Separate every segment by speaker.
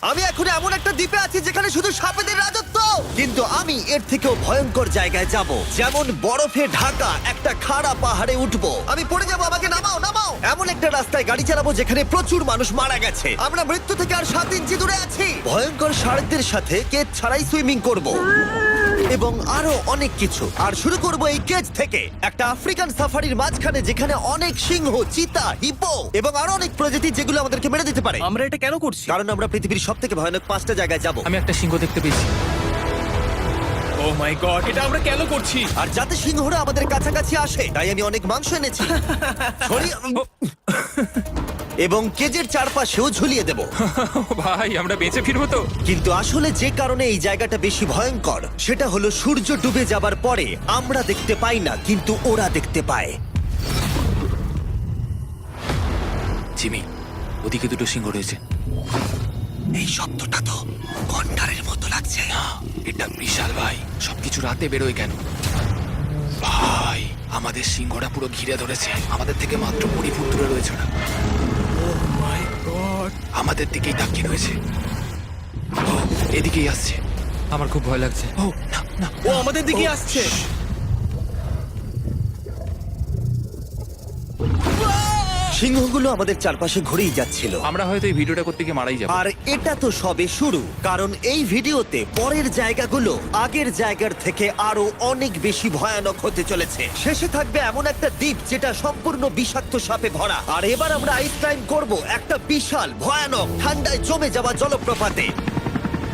Speaker 1: আমি এখন এমন একটা দ্বীপে আছি যেখানে শুধু সাপেদের রাজত্ব, কিন্তু আমি এর থেকেও ভয়ঙ্কর জায়গায় যাব, যেমন বরফে ঢাকা একটা খাড়া পাহাড়ে উঠবো। আমি পড়ে যাবো, আমাকে নামাও নামাও। এমন একটা রাস্তায় গাড়ি চালাবো যেখানে প্রচুর মানুষ মারা গেছে। আমরা মৃত্যু থেকে আর 7 ইঞ্চি দূরে আছি। ভয়ঙ্কর শার্কদের সাথে কেজ ছাড়াই সুইমিং করব এবং আরো অনেক কিছু। আর শুরু করব এই কেজ থেকে, একটা আফ্রিকান সাফারির মাঝখানে যেখানে অনেক সিংহ, চিতা, হিপো এবং আরো অনেক প্রজাতি যেগুলো আমাদেরকে মেরে দিতে পারে।
Speaker 2: আমরা এটা কেন করছি?
Speaker 1: কারণ আমরা পৃথিবীর সব থেকে ভয়ানক 5টা জায়গায় যাব।
Speaker 3: আমি একটা সিংহ দেখতে পেয়েছি।
Speaker 2: ও মাই গড, এটা আমরা কেন করছি?
Speaker 1: আর যাতে সিংহরা আমাদের কাছাকাছি আসে তাই আমি অনেক মাংস এনেছি। এবং কেজের চারপাশেও ঝুলিয়ে দেব।
Speaker 3: ভাই আমরা বেঁচে ফিরবো তো?
Speaker 1: কিন্তু আসলে যে কারণে এই জায়গাটা বেশি ভয়ঙ্কর সেটা হলো সূর্য ডুবে যাবার পরে আমরা দেখতে পাই না, কিন্তু ওরা দেখতে পায়।
Speaker 3: জিমি, ওদিকে দুটো সিংহ রয়েছে।
Speaker 1: এই শব্দটা তো ঘন্টারের মতো লাগছে।
Speaker 3: না, এটা বিশাল ভাই। সবকিছু রাতে বেরোয় কেন? ভাই, আমাদের সিংহটা পুরো ঘিরে ধরেছে। আমাদের থেকে মাত্র 20 ফুট দূরে রয়েছে ওরা।
Speaker 2: মাই গড,
Speaker 3: আমাদের দিকেই তাকিয়ে রয়েছে। ও, এদিকেই আসছে। আমার খুব ভয় লাগছে। ও না না,
Speaker 2: ও আমাদের দিকে আসছে।
Speaker 1: সিংহগুলো আমাদের চারপাশে ঘুরেই যাচ্ছিল।
Speaker 3: আমরা হয়তো এই ভিডিওটা করতে গিয়ে মারাই যাবো।
Speaker 1: আর এটা তো সবে শুরু, কারণ এই ভিডিওতে পরের জায়গাগুলো আগের জায়গার থেকে আরো অনেক বেশি ভয়ানক হতে চলেছে। শেষে থাকবে এমন একটা দ্বীপ যেটা সম্পূর্ণ বিষাক্ত সাপে ভরা। আর এবার আমরা আইস ক্লাইম্ব করব একটা বিশাল ভয়ানক ঠান্ডায় জমে যাওয়া জলপ্রপাতে।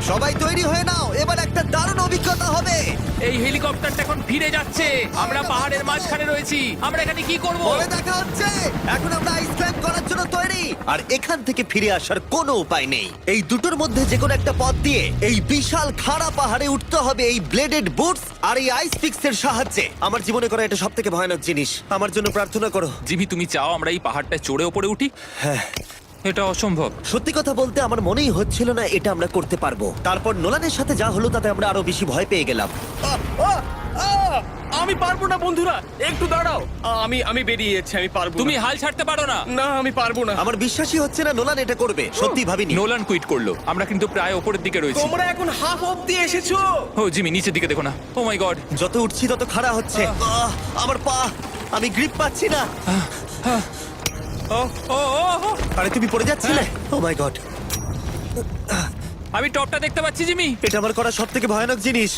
Speaker 1: সবাই তৈরি হয়ে নাও, এবার একটা দারুণ অভিজ্ঞতা হবে।
Speaker 3: এই হেলিকপ্টারটা এখন ফিরে যাচ্ছে। আমরা পাহাড়ের মাঝখানে রয়েছি। আমরা এখানে কি করব?
Speaker 1: পরে দেখা হচ্ছে। এখন আমরা আইস ক্লাইম্ব করার জন্য তৈরি, আর এখান থেকে ফিরে আসার কোনো উপায় নেই। এই দুটোর মধ্যে যে কোনো একটা পথ দিয়ে এই বিশাল খাড়া পাহাড়ে উঠতে হবে এই ব্লেডেড বুটস আর এই আইস পিক্সের সাহায্যে। আমার জীবনে করা এটা সবথেকে ভয়ানক জিনিস। আমার জন্য প্রার্থনা করো।
Speaker 3: জিমি, তুমি চাও আমরা এই পাহাড়টায় চড়ে ওপরে উঠি?
Speaker 1: হ্যাঁ,
Speaker 3: এটা অসম্ভব।
Speaker 1: সত্যি কথা বলতে আমার মনেই হচ্ছিল না এটা আমরা করতে পারবো। তারপর নোলানের সাথে যা হলো তাতে আমরা আরো বেশি ভয় পেয়ে গেলাম।
Speaker 2: আমি পারবো না বন্ধুরা, একটু দাঁড়াও। আমি বেরিয়ে যাচ্ছি, আমি পারবো না।
Speaker 3: তুমি হাল ছাড়তে পারো না।
Speaker 2: না, আমি পারবো না।
Speaker 1: আমার বিশ্বাসই হচ্ছে না নোলান এটা করবে। সত্যি ভাবিনি।
Speaker 3: নোলান কুইট করলো। আমরা কিন্তু প্রায় ওপরের দিকে রয়েছি।
Speaker 2: তোমরা এখন হাফ অব্দি এসেছো।
Speaker 3: ও জিমি, নিচের দিকে দেখো না। ও মাই গড।
Speaker 1: যত উঠছি তত খাড়া হচ্ছে। আমার পা, আমি গ্রিপ পাচ্ছি না।
Speaker 3: ও ও ও ও।
Speaker 1: আরে তুমি পড়ে যাচ্ছিলে? ও মাই গড,
Speaker 3: আমি টপটা দেখতে পাচ্ছি জিমি।
Speaker 1: এটা আমার করা সবথেকে ভয়ানক জিনিস।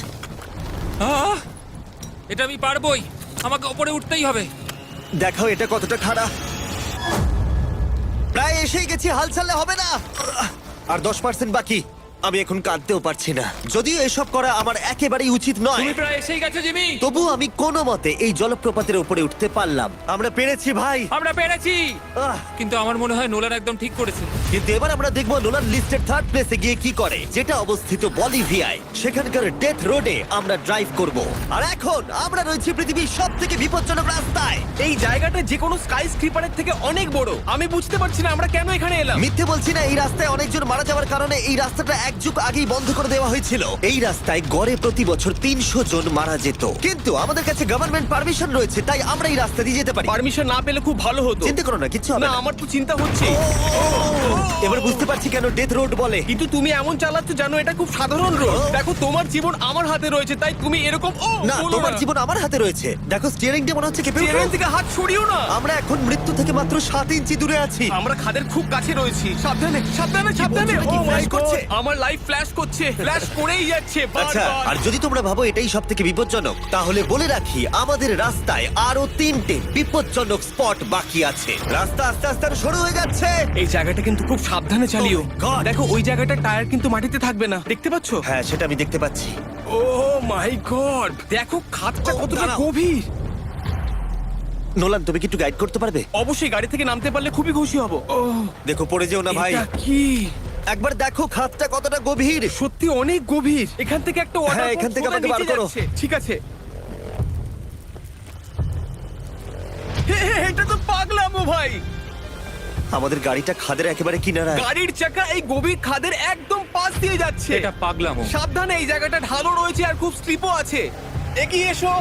Speaker 3: আহ! এটা আমি পারবোই। আমাকে ওপরে উঠতেই হবে।
Speaker 1: দেখাও এটা কতটা খাড়া। প্রায় এসেই গেছি, হাল ছাড়লে হবে না। আর 10% বাকি। আমি এখন কাঁদতেও পারছি না, যদিও এসব করা আমার একেবারেই উচিত নয়।
Speaker 3: তুমি প্রায় এসেই গেছো জিমি।
Speaker 1: তবু আমি কোনো মতে এই জলপ্রপাতের উপরে উঠতে পারলাম। আমরা পেরেছি ভাই।
Speaker 3: আমরা পেরেছি।
Speaker 1: আহ,
Speaker 3: কিন্তু আমার মনে হয় নোলান একদম ঠিক করেছে।
Speaker 1: কিন্তু এবার আমরা দেখবো নোলান লিস্টের 3rd প্লেসে গিয়ে কি করে, যেটা অবস্থিত বলিভিয়ায়। সেখানকার ডেথ রোডে আমরা ড্রাইভ করব। আর এখন আমরা রয়েছি পৃথিবীর সবথেকে বিপজ্জনক রাস্তায়।
Speaker 2: এই জায়গাটা যে কোনো স্কাই স্ক্রিপারের থেকে অনেক বড়। আমি বুঝতে পারছি না আমরা কেন এখানে এলাম।
Speaker 1: মিথ্যে বলছি না, এই রাস্তায় অনেকজন মারা যাওয়ার কারণে এই রাস্তাটা 1 যুগ আগেই বন্ধ করে দেওয়া হয়েছিল। এই রাস্তায় গড়ে প্রতি বছর 300 জন মারা যেত, কিন্তু আমাদের কাছে গভর্নমেন্ট পারমিশন রয়েছে, তাই আমরা এই রাস্তা দিয়ে যেতে পারি।
Speaker 2: পারমিশন না পেলে খুব ভালো হতো।
Speaker 1: চিন্তা করো না, কিচ্ছু হবে
Speaker 2: না,
Speaker 1: না।
Speaker 2: আমার তো চিন্তা হচ্ছে।
Speaker 1: এবার বুঝতে পারছি কেন ডেথ রোড বলে।
Speaker 2: কিন্তু তুমি এমন চালাচ্ছ জানো এটা খুব সাধারণ রোড। দেখো তোমার জীবন আমার হাতে রয়েছে, তাই তুমি এরকম
Speaker 1: না,
Speaker 2: বলো
Speaker 1: তোমার জীবন আমার হাতে রয়েছে। দেখো স্টিয়ারিংটা মনে হচ্ছে কেঁপে উঠলো।
Speaker 2: ট্রেন থেকে হাত সরিও না।
Speaker 1: আমরা এখন মৃত্যু থেকে মাত্র 7 ইঞ্চি দূরে আছি।
Speaker 2: আমরা খাদের খুব কাছে রয়েছি। সাবধানে সাবধানে সাবধানে।
Speaker 1: বলছো, এটা কি
Speaker 2: ও মাই
Speaker 1: flash করছে?
Speaker 2: গড, আমার লাইফ ফ্ল্যাশ করছে, ফ্ল্যাশ করেই যাচ্ছে
Speaker 1: আচ্ছা,
Speaker 2: বারবার।
Speaker 1: আর যদি তোমরা ভাবো এটাই সব থেকে বিপজ্জনক, তাহলে বলে রাখি আমাদের রাস্তায় আরো 3টে বিপজ্জনক স্পট বাকি আছে। রাস্তা আস্তে আস্তে আরো সরু হয়ে যাচ্ছে।
Speaker 2: এই জায়গাটা কিন্তু খুব সাবধানে চালিও।
Speaker 1: Oh my God!
Speaker 2: দেখো ওই জায়গাটা টায়ার কিন্তু মাটিতে থাকবে না, দেখতে পাচ্ছো?
Speaker 1: হ্যাঁ, সেটা আমি দেখতে পাচ্ছি।
Speaker 2: ও মাই গড, দেখো খাদটা
Speaker 1: Oh,
Speaker 2: কতটা
Speaker 1: দাঁড়াও।
Speaker 2: গভীর।
Speaker 1: নোলান, তুমি কি একটু গাইড করতে পারবে?
Speaker 2: অবশ্যই, গাড়ি থেকে নামতে পারলে খুবই খুশি হব। ও
Speaker 1: দেখো পড়ে যেও না ভাই।
Speaker 2: এটা কি?
Speaker 1: একবার দেখো খাতটা কতটা গভীর।
Speaker 2: সত্যি অনেক গভীর। এখান থেকে একটা ওয়াটার
Speaker 1: হ্যাঁ, এখান থেকে আমাকে বার করো।
Speaker 2: ঠিক আছে। এটা তো পাগলামো ভাই।
Speaker 1: আমাদের গাড়িটা খাদের একেবারে কিনারায়।
Speaker 2: গাড়ির চাকা এই গভীর খাদের একদম পাশ দিয়ে যাচ্ছে।
Speaker 3: এটা পাগলামো।
Speaker 2: সাবধানে, এই জায়গাটা ঢালু রয়েছে আর খুব স্লিপও আছে। এগিয়ে এসো।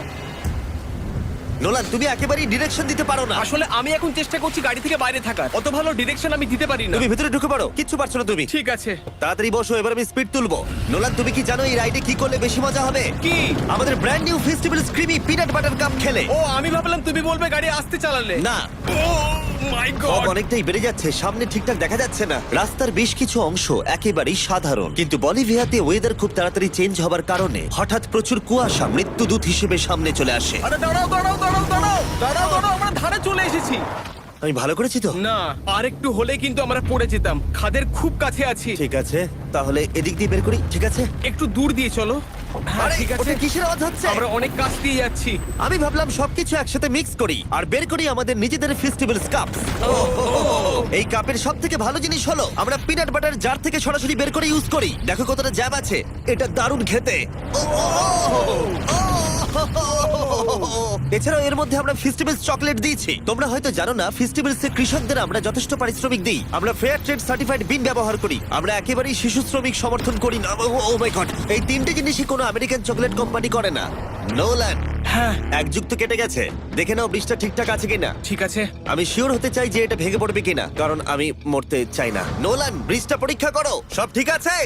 Speaker 1: নোলান, তুমি একেবারেই ডিরেকশন দিতে পারো না।
Speaker 2: আসলে আমি এখন চেষ্টা করছি গাড়ি থেকে বাইরে থাকার, অত ভালো ডিরেকশন আমি দিতে পারি না।
Speaker 1: তুমি ভিতরে ঢুকে পড়ো, কিচ্ছু পারছো না তুমি।
Speaker 2: ঠিক আছে।
Speaker 1: তাড়াতাড়ি বসো, এবার আমি স্পিড তুলবো। নোলান, তুমি কি জানো এই রাইডে কি করলে বেশি মজা হবে?
Speaker 2: কি?
Speaker 1: আমাদের brand new festival screamy peanut butter cup খেলে।
Speaker 2: ও, আমি ভাবলাম তুমি বলবে গাড়ি আসতে চালালে।
Speaker 1: না,
Speaker 2: ও মাই
Speaker 1: ফগ
Speaker 2: গড।
Speaker 1: অনেকটাই বেড়ে যাচ্ছে, সামনে ঠিকঠাক দেখা যাচ্ছে না। রাস্তার বেশ কিছু অংশ একেবারেই সাধারণ, কিন্তু বলিভিয়াতে ওয়েদার খুব তাড়াতাড়ি চেঞ্জ হবার কারণে হঠাৎ প্রচুর কুয়াশা মৃত্যুদূত হিসেবে সামনে চলে আসে।
Speaker 2: আরে দাঁড়াও দাঁড়াও দাঁড়াও দাঁড়াও দাঁড়াও দাঁড়াও, আমরা ধারে চলে এসেছি।
Speaker 1: আমি ভালো করেছি তো?
Speaker 2: না, আর একটু হলে কিন্তু আমরা পড়ে যেতাম, খাদের খুব কাছে আছি।
Speaker 1: ঠিক আছে, তাহলে এদিক দিয়ে বের করি। ঠিক আছে,
Speaker 2: একটু দূর দিয়ে চলো। হ্যাঁ
Speaker 1: আরে,
Speaker 2: ঠিক আছে।
Speaker 1: ওটা কিসের আওয়াজ হচ্ছে?
Speaker 2: আমরা অনেক কাছ দিয়ে যাচ্ছি।
Speaker 1: আমি ভাবলাম সবকিছু একসাথে মিক্স করি আর বের করি আমাদের নিজেদের ফেস্টিভ্যাল কাপ। এই কাপের সব থেকে ভালো জিনিস হলো আমরা পিনাট বাটার জার থেকে সরাসরি বের করে ইউজ করি। দেখো কতটা জ্যাব আছে, এটা দারুণ খেতে। এছাড়াও এর মধ্যে আমরা ফেস্টিভ্যালস চকলেট দিয়েছি। তোমরা হয়তো জানো না, ফেস্টিভ্যালস এর কৃষকদের আমরা যথেষ্ট পারিশ্রমিক দিই। আমরা ফেয়ার ট্রেড সার্টিফাইড বিন ব্যবহার করি। আমরা একেবারেই শিশু শ্রমিক সমর্থন করি না। ও মাই গড, এই তিনটে জিনিসই কোনো আমেরিকান চকলেট কোম্পানি করে না। নোলান,
Speaker 2: হ্যাঁ
Speaker 1: এক যুগ তো কেটে গেছে, দেখে নাও ব্রিজটা ঠিকঠাক আছে কিনা।
Speaker 2: ঠিক আছে।
Speaker 1: আমি শিওর হতে চাই যে এটা ভেঙে পড়বে কিনা, কারণ আমি মরতে চাই না। নোলান, ব্রিজটা পরীক্ষা করো, সব ঠিক আছে?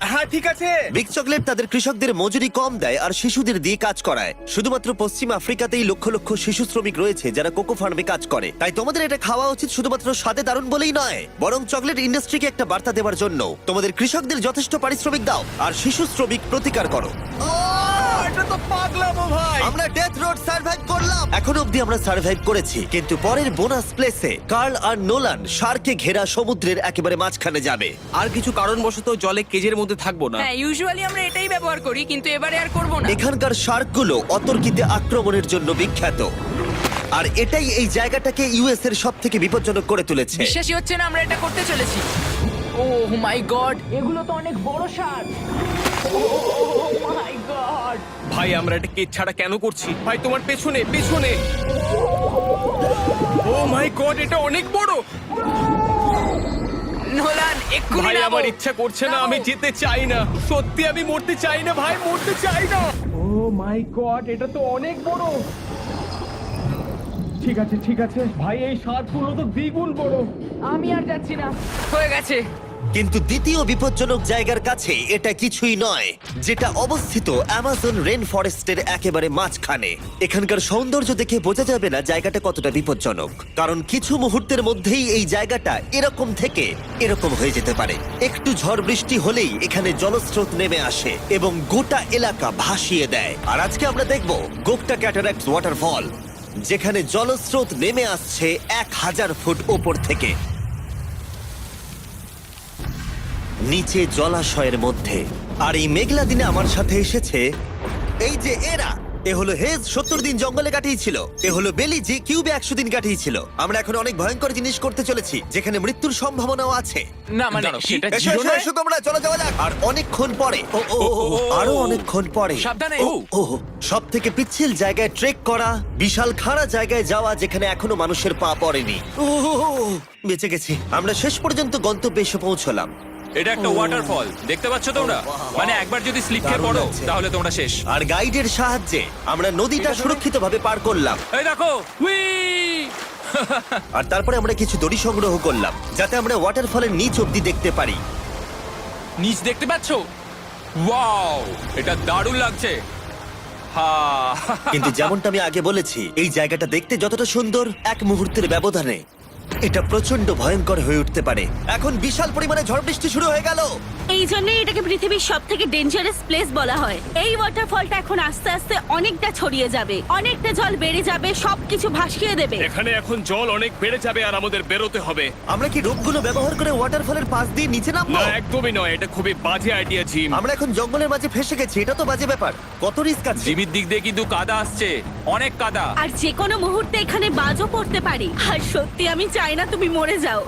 Speaker 2: হ্যাঁ ঠিক আছে।
Speaker 1: বিগ চকলেট তাদের কৃষকদের মজুরি কম দেয় আর শিশুদের দিয়ে কাজ করায়। শুধুমাত্র পশ্চিম আফ্রিকাতেই লক্ষ লক্ষ শিশু শ্রমিক রয়েছে যারা কোকো ফার্মে কাজ করে। তাই তোমাদের এটা খাওয়া উচিত শুধুমাত্র স্বাদে দারুণ বলেই নয়, বরং চকলেট ইন্ডাস্ট্রিকে একটা বার্তা দেওয়ার জন্য। তোমাদের কৃষকদের যথেষ্ট পারিশ্রমিক দাও আর শিশু শ্রমিক প্রতিকার করো।
Speaker 2: এটা তো পাগলামো ভাই।
Speaker 1: আমরা ডেথ রোড সার্ভাইভ করলাম। এখন অবধি আমরা সার্ভাইভ করেছি, কিন্তু পরের বোনাস প্লেসে কার্ল আর নোলান শার্কে ঘেরা সমুদ্রের একেবারে মাঝখানে যাবে।
Speaker 2: আর কিছু কারণবশত জলে কেজের মধ্যে থাকবো না।
Speaker 4: হ্যাঁ, ইউজুয়ালি আমরা এটাই ব্যবহার করি, কিন্তু এবারে আর করব না।
Speaker 1: এখানকার শার্কগুলো অতর্কিতে আক্রমণের জন্য বিখ্যাত, আর এটাই এই জায়গাটাকে ইউএস এর সব থেকে বিপজ্জনক করে তুলেছে।
Speaker 4: বিশ্বাসই হচ্ছে না আমরা এটা করতে চলেছি। ও মাই গড, এগুলো তো অনেক বড় সার। ও মাই গড।
Speaker 2: ভাই আমরা এটা কেজ ছাড়া কেন করছি? ভাই তোমার পেছনে পেছনে। ও মাই গড, এটা অনেক বড়।
Speaker 4: নোলান, এক্ষুনি
Speaker 2: ভাই
Speaker 4: নামো।
Speaker 2: আমার ইচ্ছা করছে না, আমি যেতে চাই না। সত্যি আমি মরতে চাই না ভাই, মরতে চাই না। ও মাই গড, এটা তো অনেক বড়। ঠিক আছে ঠিক আছে ভাই, এই সাতগুলো তো দ্বিগুণ বড়।
Speaker 4: আমি আর যাচ্ছি না, হয়ে গেছে।
Speaker 1: কিন্তু দ্বিতীয় বিপজ্জনক জায়গার কাছে এটা কিছুই নয়, যেটা অবস্থিত অ্যামাজন রেন ফরেস্টের একেবারে মাঝখানে। এখানকার সৌন্দর্য দেখে বোঝা যাবে না জায়গাটা কতটা বিপজ্জনক, কারণ কিছু মুহূর্তের মধ্যেই এই জায়গাটা এরকম থেকে এরকম হয়ে যেতে পারে। একটু ঝড় বৃষ্টি হলেই এখানে জলস্রোত নেমে আসে এবং গোটা এলাকা ভাসিয়ে দেয়। আর আজকে আমরা দেখব গোকটা ক্যাটারাক্ট ওয়াটারফল, যেখানে জলস্রোত নেমে আসছে 1000 ফুট ওপর থেকে নিচে জলাশয়ের মধ্যে। আর এই মেঘলা দিনে আমার সাথে এসেছে এই যে এরা। এ হলো হেজ, 70 দিন জঙ্গলে কাটিয়েছিল। এ হলো বেলি, যে কিউবে 100 দিন কাটিয়েছিল। আমরা এখন অনেক ভয়ঙ্কর জিনিস করতে চলেছি, যেখানে মৃত্যুর সম্ভাবনাও আছে।
Speaker 3: না মানে সেটা
Speaker 1: এসো,
Speaker 3: ছিল
Speaker 1: এসো,
Speaker 3: না।
Speaker 1: এসো তোমরা, চলো যাওয়া যাক। আর অনেকক্ষণ পরে আরো অনেকক্ষণ পরে
Speaker 3: সাবধানে।
Speaker 1: সব থেকে পিচ্ছিল জায়গায় ট্রেক করা, বিশাল খাড়া জায়গায় যাওয়া যেখানে এখনো মানুষের পা পড়েনি। বেঁচে গেছি আমরা, শেষ পর্যন্ত গন্তব্যে এসে পৌঁছলাম।
Speaker 5: এটা একটা ওয়াটারফল, দেখতে পাচ্ছ তোমরা? মানে একবার যদি স্লিপ খেয়ে
Speaker 1: দারুণ
Speaker 5: পড়ো
Speaker 1: লাগছে।
Speaker 5: তাহলে তোমরা শেষ।
Speaker 1: আর গাইডের সাহায্যে আমরা নদীটা সুরক্ষিতভাবে পার করলাম।
Speaker 5: এই দেখো, উই!
Speaker 1: আর তারপরে আমরা কিছু দড়ি সংগ্রহ করলাম, যাতে আমরা ওয়াটারফলের নিচ অব্দি দেখতে পারি।
Speaker 5: নিচ দেখতে পাচ্ছ? ওয়াও, এটা দারুণ লাগছে। হা!
Speaker 1: কিন্তু যেমনটা আমি আগে বলেছি, এই জায়গাটা দেখতে যতটা সুন্দর, এক মুহূর্তের ব্যবধানে এটা প্রচন্ড ভয়ঙ্কর হয়ে উঠতে পারে। এখন বিশাল পরিমাণে ঝড় বৃষ্টি শুরু হয়ে গেল।
Speaker 6: এই জন্যই এটাকে পৃথিবীর সব থেকে ডেঞ্জারাস প্লেস বলা হয়। এই ওয়াটারফলটা এখন আস্তে আস্তে অনেকটা ছড়িয়ে যাবে, অনেকটা জল বেড়ে যাবে, সবকিছু ভাসিয়ে দেবে।
Speaker 2: এখানে এখন জল অনেক বেড়ে যাবে আর আমাদের বেরোতে হবে।
Speaker 1: আমরা কি রোপগুলো ব্যবহার করে ওয়াটারফলের পাশ দিয়ে নিচে নামবো?
Speaker 2: না একদমই নয়, এটা খুবই বাজে আইডিয়া জিম।
Speaker 1: আমরা এখন জঙ্গলের মাঝে ফেসে গেছি, এটা তো বাজে ব্যাপার। কত রিস্ক আছে।
Speaker 5: জিমির দিক দিয়ে কিন্তু কাদা আসছে, অনেক কাদা।
Speaker 6: আর যে কোনো মুহূর্তে এখানে বাজও পড়তে পারি। আর সত্যি আমি চাই না তুমি মরে যাও।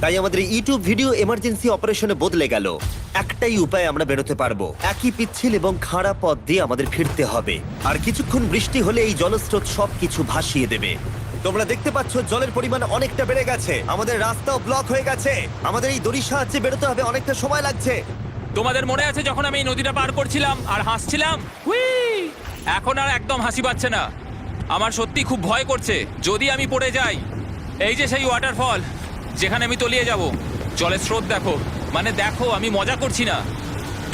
Speaker 1: তাই আমাদের ইউটিউব ভিডিও এমার্জেন্সি অপারেশনে বদলে গেল। একটাই উপায় আমরা বেরোতে পারবো, একই পিচ্ছিল এবং খাড়া পথ দিয়ে আমাদের ফিরতে হবে। আর কিছুক্ষণ বৃষ্টি হলে এই জলস্রোত সবকিছু ভাসিয়ে দেবে। তোমরা দেখতে পাচ্ছ জলের পরিমাণ অনেকটা বেড়ে গেছে, আমাদের রাস্তাও ব্লক হয়ে গেছে। আমাদের এই দড়ির সাহায্যে বেরোতে হবে, অনেকটা সময় লাগছে।
Speaker 5: তোমাদের মনে আছে যখন আমি এই নদীটা পার করছিলাম আর হাসছিলাম? উই! এখন আর একদম হাসি পাচ্ছে না। আমার সত্যি খুব ভয় করছে যদি আমি পড়ে যাই। এই যে সেই ওয়াটারফল যেখানে আমি তলিয়ে যাব। জলের স্রোত দেখো, মানে দেখো, আমি মজা করছি না।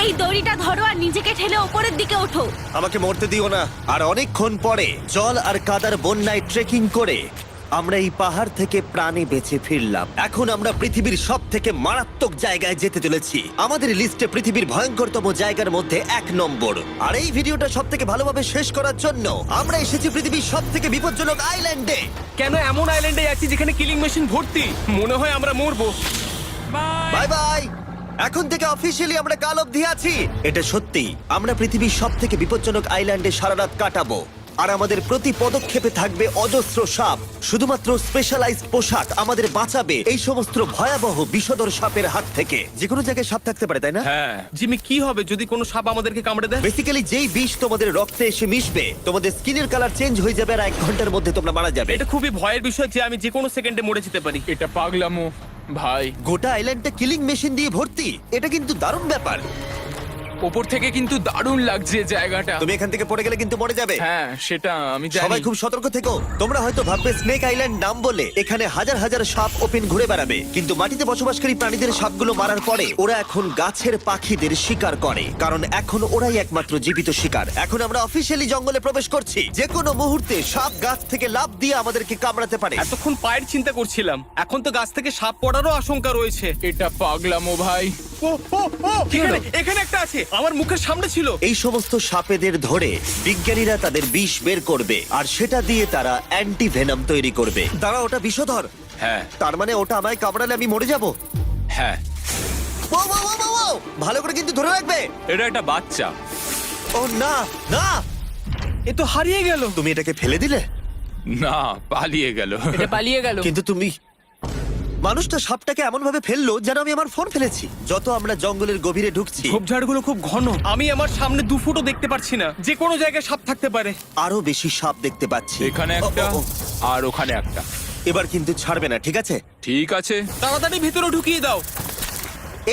Speaker 6: এই দড়িটা ধরো আর নিজেকে ঠেলে ওপরের দিকে ওঠো।
Speaker 1: আমাকে মরতে দিও না। আর অনেকক্ষণ পরে জল আর কাদার বন্যায় ট্রেকিং করে আমরা এই পাহাড় থেকে প্রাণে বেঁচে ফিরলাম। এখন আমরা পৃথিবীর সব থেকে মারাত্মক জায়গায় যেতে চলেছি। আমাদের লিস্টে পৃথিবীর ভয়ঙ্করতম জায়গার মধ্যে 1 নম্বর। আর এই ভিডিওটা সব থেকে ভালোভাবে শেষ করার জন্য আমরা এসেছি পৃথিবীর সব থেকে বিপজ্জনক আইল্যান্ডে।
Speaker 2: কেন এমন আইল্যান্ডে আছি যেখানে কিলিং মেশিন ভর্তি? মনে হয় আমরা মরবো।
Speaker 1: Bye bye. এখন থেকে অফিসিয়ালি আমরা কাল অবধি আছি। এটা সত্যি, আমরা পৃথিবীর সব থেকে বিপজ্জনক আইল্যান্ডে সারা রাত কাটাবো। আর আমাদের প্রতি পদক্ষেপে থাকবে অজস্র সাপ। শুধুমাত্র স্পেশালাইজড পোশাক আমাদের বাঁচাবে এই সমস্ত ভয়াবহ বিষধর সাপের হাত থেকে। যে কোনো জায়গায় সাপ থাকতে পারে, তাই না?
Speaker 5: হ্যাঁ,
Speaker 2: জিমি, কি হবে যদি কোনো সাপ আমাদেরকে কামড়ে দেয়?
Speaker 1: বেসিক্যালি যেই বিষ তোমাদের রক্তে এসে মিশবে, তোমাদের স্কিনের কালার চেঞ্জ হয়ে যাবে আর 1 ঘন্টার মধ্যে তোমরা মারা যাবে।
Speaker 2: এটা খুবই ভয়ের বিষয় যে আমি যে কোনো সেকেন্ডে মরে যেতে পারি।
Speaker 3: এটা পাগলামো ভাই।
Speaker 1: গোটা আইল্যান্ডটা কিলিং মেশিন দিয়ে ভর্তি। এটা কিন্তু দারুণ ব্যাপার।
Speaker 3: ওপর থেকে কিন্তু দারুণ লাগছে জায়গাটা।
Speaker 1: তুমি এখান থেকে পড়ে গেলে কিন্তু মরে যাবে।
Speaker 3: হ্যাঁ, সেটা আমি জানি।
Speaker 1: সবাই খুব সতর্ক থেকো। তোমরা হয়তো ভাববে স্নেক আইল্যান্ড নাম বলে এখানে হাজার হাজার সাপ ওপেন ঘুরে বেড়াবে, কিন্তু মাটিতে বসবাসকারী প্রাণীদের সাপগুলো মারার পরে ওরা এখন গাছের পাখিদের শিকার করে, কারণ এখন ওরাই একমাত্র জীবিত শিকার। এখন আমরা অফিসিয়ালি জঙ্গলে প্রবেশ করছি। যে কোনো মুহূর্তে সাপ গাছ থেকে লাফ দিয়ে আমাদেরকে কামড়াতে পারে।
Speaker 2: এতক্ষণ পায়ের চিন্তা করছিলাম, এখন তো গাছ থেকে সাপ পড়ারও আশঙ্কা রয়েছে।
Speaker 3: এটা পাগলামো ভাই।
Speaker 2: ও ও ও, এখানে একটা আছে, আমার মুখের সামনে ছিল।
Speaker 1: এই সমস্ত সাপেদের ধরে বিজ্ঞানীরা তাদের বিষ বের করবে, আর সেটা দিয়ে তারা অ্যান্টি ভেনাম তৈরি করবে। দাঁড়া, ওটা বিষধর।
Speaker 5: হ্যাঁ
Speaker 1: তার মানে ওটা আমায় কামড়ালে আমি মরে যাব।
Speaker 5: হ্যাঁ,
Speaker 1: ও, ও, ও, ও, ও! ভালো করে কিন্তু ধরে রাখবে।
Speaker 5: এটা একটা বাচ্চা।
Speaker 1: ও না না,
Speaker 2: এ তো হারিয়ে গেল।
Speaker 1: তুমি এটাকে ফেলে দিলে।
Speaker 5: না, পালিয়ে গেল।
Speaker 4: এটা পালিয়ে গেল।
Speaker 1: কিন্তু তুমি, মানুষটা সাপটাকে এমন ভাবে ফেললো যেন আমি আমার ফোন ফেলেছি। যত আমরা জঙ্গলের গভীরে ঢুকছি,
Speaker 2: ঝোপঝাড়গুলো খুব ঘন, আমি আমার সামনে 2 ফুটও দেখতে পারছি না। যে কোনো জায়গায় সাপ থাকতে পারে।
Speaker 1: আরো বেশি সাপ দেখতে পাচ্ছি।
Speaker 5: এখানে
Speaker 1: ও,
Speaker 5: একটা
Speaker 1: ও, ও,
Speaker 5: আর ওখানে একটা।
Speaker 1: এবার কিন্তু ছাড়বে না, ঠিক আছে?
Speaker 5: ঠিক আছে।
Speaker 2: তাড়াতাড়ি ভিতরে ঢুকিয়ে দাও।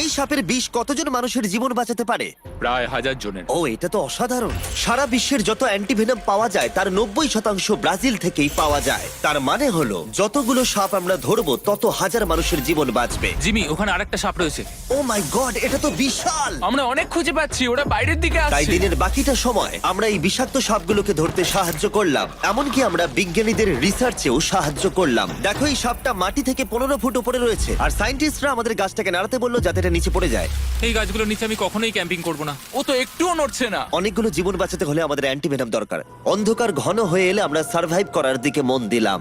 Speaker 1: এই সাপের বিষ কতজন মানুষের জীবন বাঁচাতে পারে?
Speaker 5: প্রায় 1000 জনের।
Speaker 1: ও, এটা তো অসাধারণ। সারা বিশ্বের যত অ্যান্টিভেনম পাওয়া যায় তার 90% ব্রাজিল থেকেই পাওয়া যায়। তার মানে হলো যতগুলো সাপ আমরা ধরবো তত হাজার মানুষের জীবন বাঁচবে।
Speaker 5: জিমি, ওখানে আরেকটা সাপ রয়েছে।
Speaker 1: ও মাই গড, এটা তো বিশাল।
Speaker 3: আমরা অনেক খুঁজে পাচ্ছি, ওরা বাইরের দিকে
Speaker 1: তাই
Speaker 3: আসছে।
Speaker 1: দিনের বাকিটা সময় আমরা এই বিষাক্ত সাপগুলোকে ধরতে সাহায্য করলাম। এমনকি আমরা বিজ্ঞানীদের রিসার্চেও সাহায্য করলাম। দেখো, এই সাপটা মাটি থেকে 15 ফুট উপরে রয়েছে, আর সায়েন্টিস্টরা আমাদের গাছটাকে নাড়াতে বললো যাতে এটা নিচে পড়ে যায়।
Speaker 5: এই গাছগুলোর নিচে আমি কখনোই ক্যাম্পিং করব না।
Speaker 3: ও তো একটুও নড়ছে না।
Speaker 1: অনেকগুলো জীবন বাঁচাতে হলে আমাদের অ্যান্টিভেনম দরকার। অন্ধকার ঘন হয়ে এলে আমরা সার্ভাইভ করার দিকে মন দিলাম।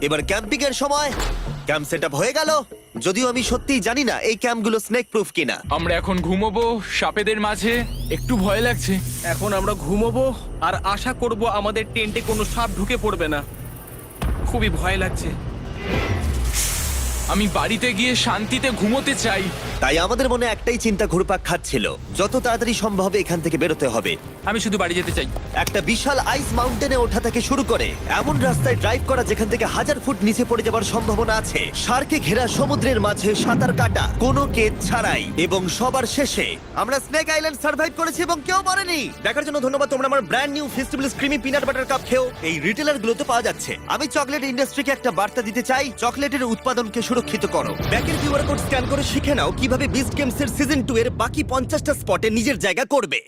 Speaker 1: এবার ক্যাম্পিং এর সময়। ক্যাম্প সেটআপ হয়ে গেল, যদিও আমি সত্যিই জানি না এই ক্যাম্পগুলো স্নেক প্রুফ কিনা।
Speaker 3: আমরা এখন ঘুমোবো সাপেদের মাঝে, একটু ভয় লাগছে।
Speaker 2: এখন আমরা ঘুমোবো আর আশা করব আমাদের টেন্টে কোনো সাপ ঢুকে পড়বে না। খুবই ভয় লাগছে।
Speaker 3: আমি বাড়িতে গিয়ে শান্তিতে ঘুমোতে চাই।
Speaker 1: তাই আমাদের মনে একটাই চিন্তা ঘুরপাক খাচ্ছিল, যত তাড়াতাড়ি সম্ভব এখান থেকে বেরোতে হবে।
Speaker 5: আমি শুধু বাড়ি যেতে চাই।
Speaker 1: একটা বিশাল আইস মাউন্টেনে ওঠা থেকে শুরু করে এমন রাস্তায় ড্রাইভ করা যেখান থেকে 1000 ফুট নিচে পড়ে যাবার সম্ভাবনা আছে, শার্কে ঘেরা সমুদ্রের মাঝে সাঁতার কাটা কোনো কেদ ছাড়াই, এবং সবার শেষে আমরা স্নেক আইল্যান্ড সার্ভাইভ করেছি এবং কেউ মরেনি। দেখার জন্য ধন্যবাদ। তোমরা আমার brand new festival creamy peanut butter cup খেও। এই রিটেলার গুলোতে পাওয়া যাচ্ছে। আমি চকলেট ইন্ডাস্ট্রিকে একটা বার্তা দিতে চাই, চকলেটের উৎপাদনকে সুরক্ষিত করো। ব্যাকের কিউআর কোড স্ক্যান করে শিখে নাও কিভাবে বিস্ট গেমস এর সিজন 2 এর বাকি 50টা স্পটে নিজের জায়গা করবে।